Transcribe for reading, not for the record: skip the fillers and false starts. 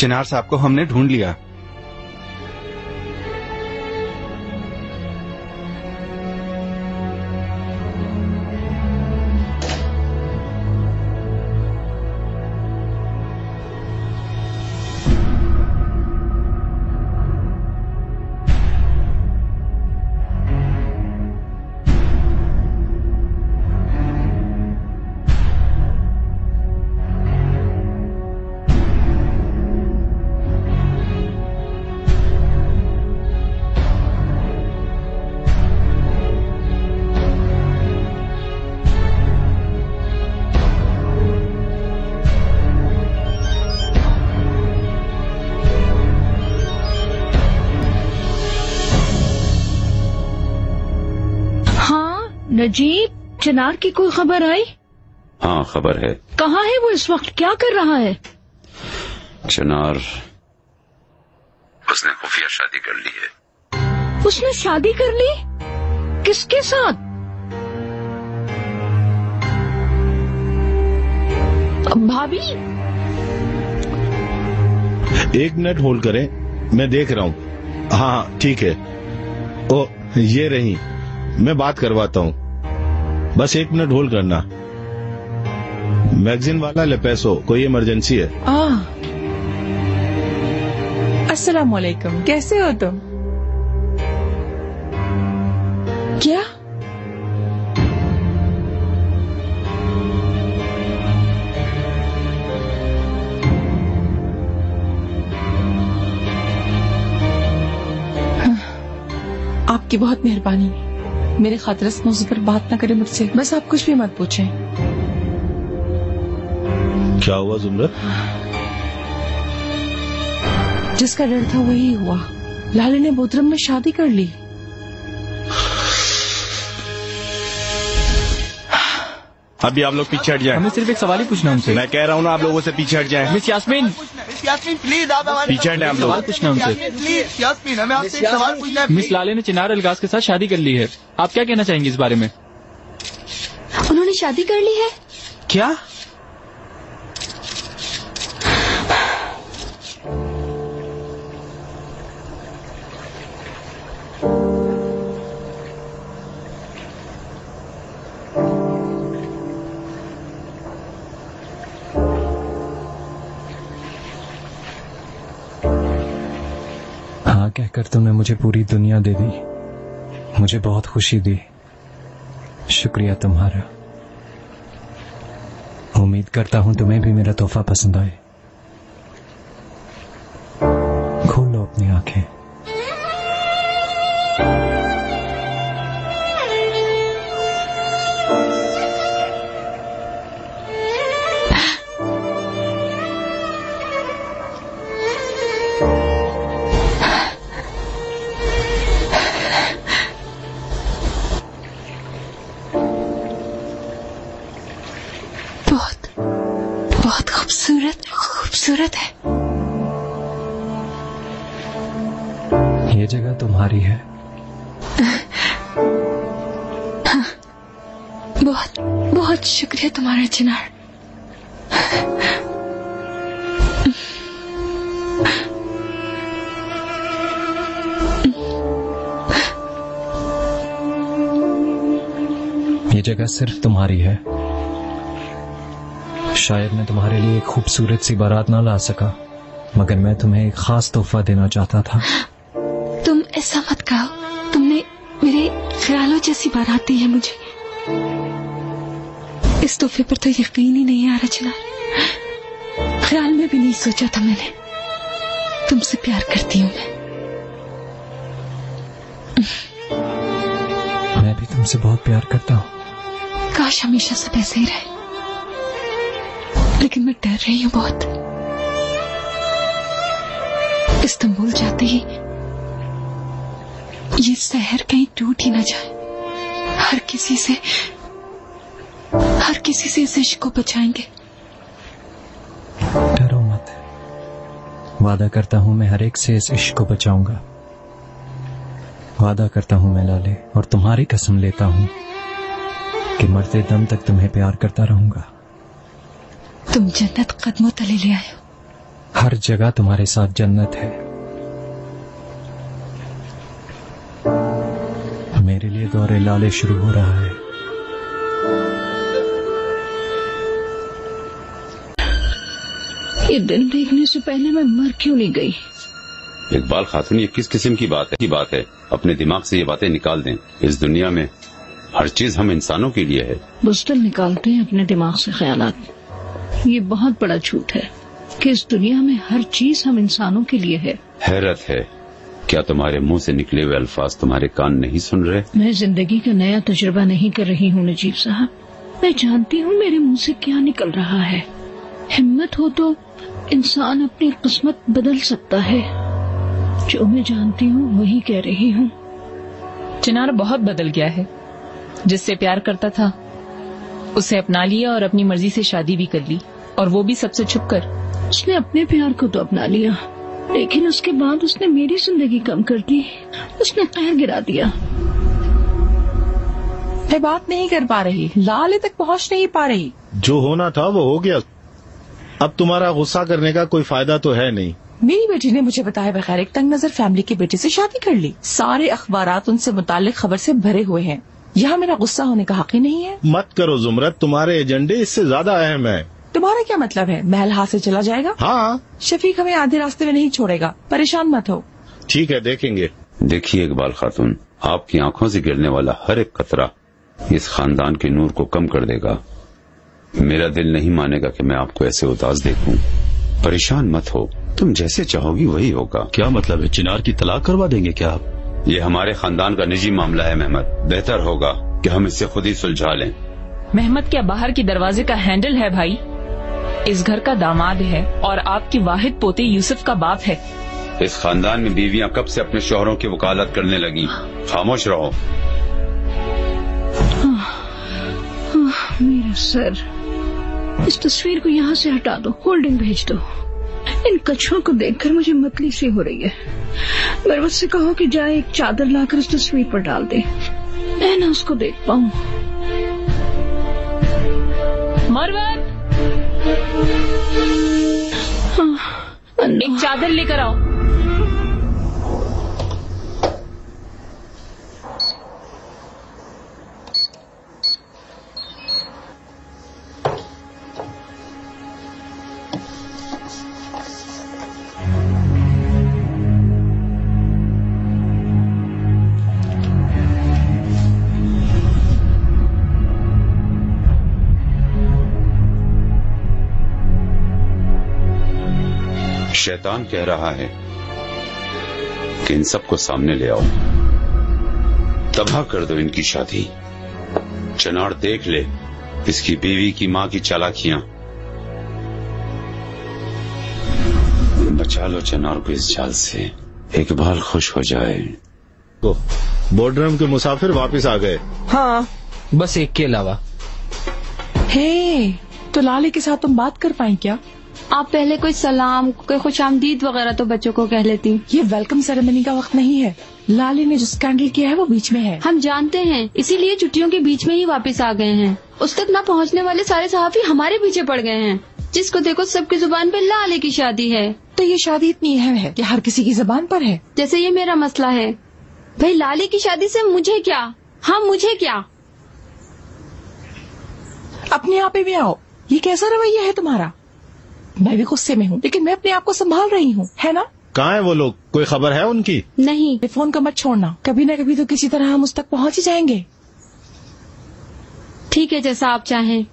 चिनार साहब को हमने ढूंढ लिया। नजीब, चिनार की कोई खबर आई? हाँ, खबर है। कहाँ है वो इस वक्त? क्या कर रहा है? चिनार, उसने खुफिया शादी कर ली है। उसने शादी कर ली? किसके साथ? भाभी, एक मिनट होल्ड करें, मैं देख रहा हूँ। हाँ ठीक है। ओ, ये रही, मैं बात करवाता हूँ। बस एक मिनट होल्ड करना। मैगजीन वाला लेपेसो, कोई इमरजेंसी है। अस्सलाम वालेकुम, कैसे हो तुम? क्या? आपकी बहुत मेहरबानी। मेरे खातिर इस मौजू पर बात न करें मुझसे। बस आप कुछ भी मत पूछें। क्या हुआ जुमरत? जिसका डर था वही हुआ। लाले ने बोतरम में शादी कर ली। अभी आप लोग पीछे हट जाएं। हमें सिर्फ एक सवाल ही पूछना उनसे। मैं कह रहा हूँ ना, आप लोगों से पीछे हट जाएं। मिस यास्मीन, प्लीज आप पीछे हटें। आप लोग सवाल पूछना उनसे। प्लीज यास्मीन, हमें आपसे एक सवाल पूछना है। मिस लाले ने चिनार अलगाज के साथ शादी कर ली है। आप क्या कहना चाहेंगे इस बारे में? उन्होंने शादी कर ली है? क्या? हाँ कहकर तुमने मुझे पूरी दुनिया दे दी। मुझे बहुत खुशी दी। शुक्रिया तुम्हारा। उम्मीद करता हूं तुम्हें भी मेरा तोहफा पसंद आए। खोलो अपनी आंखें। बहुत खूबसूरत है। ये जगह तुम्हारी है। बहुत बहुत शुक्रिया तुम्हारा चिनार। ये जगह सिर्फ तुम्हारी है। शायद मैं तुम्हारे लिए एक खूबसूरत सी बारात ना ला सका, मगर मैं तुम्हें एक खास तोहफा देना चाहता था। तुम ऐसा मत कहो। तुमने मेरे ख्यालों जैसी बारात दी है मुझे। इस तोहफे पर तो यकीन ही नहीं आ रहा चिनार। ख्याल में भी नहीं सोचा था मैंने। तुमसे प्यार करती हूँ मैं भी तुमसे बहुत प्यार करता हूँ। काश हमेशा सब ऐसे ही रहे, लेकिन मैं डर रही हूँ बहुत। इस्तांबुल जाते ही ये शहर कहीं टूट ही ना जाए। हर किसी से इस इश्क को बचाएंगे। डरो मत। वादा करता हूँ मैं हर एक से इस इश्क को बचाऊंगा। वादा करता हूँ मैं लाले, और तुम्हारी कसम लेता हूँ कि मरते दम तक तुम्हें प्यार करता रहूंगा। तुम जन्नत कदमों तले ले आए हो। हर जगह तुम्हारे साथ जन्नत है। मेरे लिए दौरे लाले शुरू हो रहा है। ये दिन देखने से पहले मैं मर क्यों नहीं गई? इकबाल खातून, ये किस किस्म की बात है? अपने दिमाग से ये बातें निकाल दें। इस दुनिया में हर चीज हम इंसानों के लिए है। बुज़दिल निकालते हैं अपने दिमाग से ख्यालात। ये बहुत बड़ा झूठ है कि इस दुनिया में हर चीज हम इंसानों के लिए है। हैरत है, क्या तुम्हारे मुंह से निकले हुए अल्फाज तुम्हारे कान नहीं सुन रहे? मैं जिंदगी का नया तजुर्बा नहीं कर रही हूँ नजीब साहब। मैं जानती हूँ मेरे मुंह से क्या निकल रहा है। हिम्मत हो तो इंसान अपनी किस्मत बदल सकता है। जो मैं जानती हूँ वही कह रही हूँ। चिनार बहुत बदल गया है। जिससे प्यार करता था उसे अपना लिया और अपनी मर्जी से शादी भी कर ली, और वो भी सबसे छुपकर। उसने अपने प्यार को तो अपना लिया, लेकिन उसके बाद उसने मेरी जिंदगी कम कर दी। उसने कहर गिरा दिया। मैं बात नहीं कर पा रही, लाले तक पहुंच नहीं पा रही। जो होना था वो हो गया। अब तुम्हारा गुस्सा करने का कोई फायदा तो है नहीं। मेरी बेटी ने मुझे बताए बगैर एक तंग नजर फैमिली के बेटे से शादी कर ली। सारे अखबारात उनसे मुताल्लिक खबर से भरे हुए हैं। यहाँ मेरा गुस्सा होने का हक ही नहीं है। मत करो जुमरत, तुम्हारे एजेंडे इससे ज्यादा अहम है। तुम्हारा क्या मतलब है? महल हाथ से चला जाएगा? हाँ, शफीक हमें आधे रास्ते में नहीं छोड़ेगा। परेशान मत हो। ठीक है, देखेंगे। देखिए इकबाल खातून, आपकी आंखों से गिरने वाला हर एक कतरा इस खानदान के नूर को कम कर देगा। मेरा दिल नहीं मानेगा कि मैं आपको ऐसे उदास देखूं। परेशान मत हो, तुम जैसे चाहोगी वही होगा। क्या मतलब है? चिनार की तलाक करवा देंगे क्या आप? ये हमारे खानदान का निजी मामला है मेहमत। बेहतर होगा कि हम इससे खुद ही सुलझा लें। मेहमत क्या बाहर की दरवाजे का हैंडल है भाई? इस घर का दामाद है और आपकी वाहिद पोते यूसुफ का बाप है। इस खानदान में बीवियां कब से अपने शौहरों की वकालत करने लगी? खामोश रहो। मेरा सर, इस तस्वीर को यहाँ से हटा दो, होल्डिंग भेज दो। इन कछुओं को देखकर मुझे मतली सी हो रही है। मरवत से कहो कि जाए एक चादर लाकर इस तस्वीर पर डाल दे, मैं ना उसको देख पाऊं। मरवत, एक चादर लेकर आओ। शैतान कह रहा है कि इन सबको सामने ले आओ, तबाह कर दो इनकी शादी। चिनार देख ले इसकी बीवी की माँ की चालाकियां। बचा लो चिनार को इस जाल से, इकबाल खुश हो जाए। बोर्डरम के मुसाफिर वापस आ गए। हाँ, बस एक के अलावा। हे, तो लाले के साथ तुम बात कर पाई क्या? आप पहले कोई सलाम, कोई खुशामदीद वगैरह तो बच्चों को कह लेती। ये वेलकम सेरेमनी का वक्त नहीं है। लाले ने जो स्कैंडल किया है वो बीच में है। हम जानते हैं, इसीलिए छुट्टियों के बीच में ही वापस आ गए हैं। उस तक न पहुंचने वाले सारे सहाफी हमारे पीछे पड़ गए हैं। जिसको देखो सबकी जुबान पे लाले की शादी है। तो ये शादी इतनी अहम है कि हर किसी की जुबान पर है। जैसे ये मेरा मसला है। भाई लाले की शादी से मुझे क्या? हाँ, मुझे क्या? अपने आप ही में आओ। ये कैसा रवैया है तुम्हारा? मैं भी गुस्से में हूँ, लेकिन मैं अपने आप को संभाल रही हूँ, है ना? कहाँ है वो लोग? कोई खबर है उनकी? नहीं। फोन को मत छोड़ना, कभी न कभी तो किसी तरह हम उस तक पहुँच ही जाएंगे। ठीक है, जैसा आप चाहें।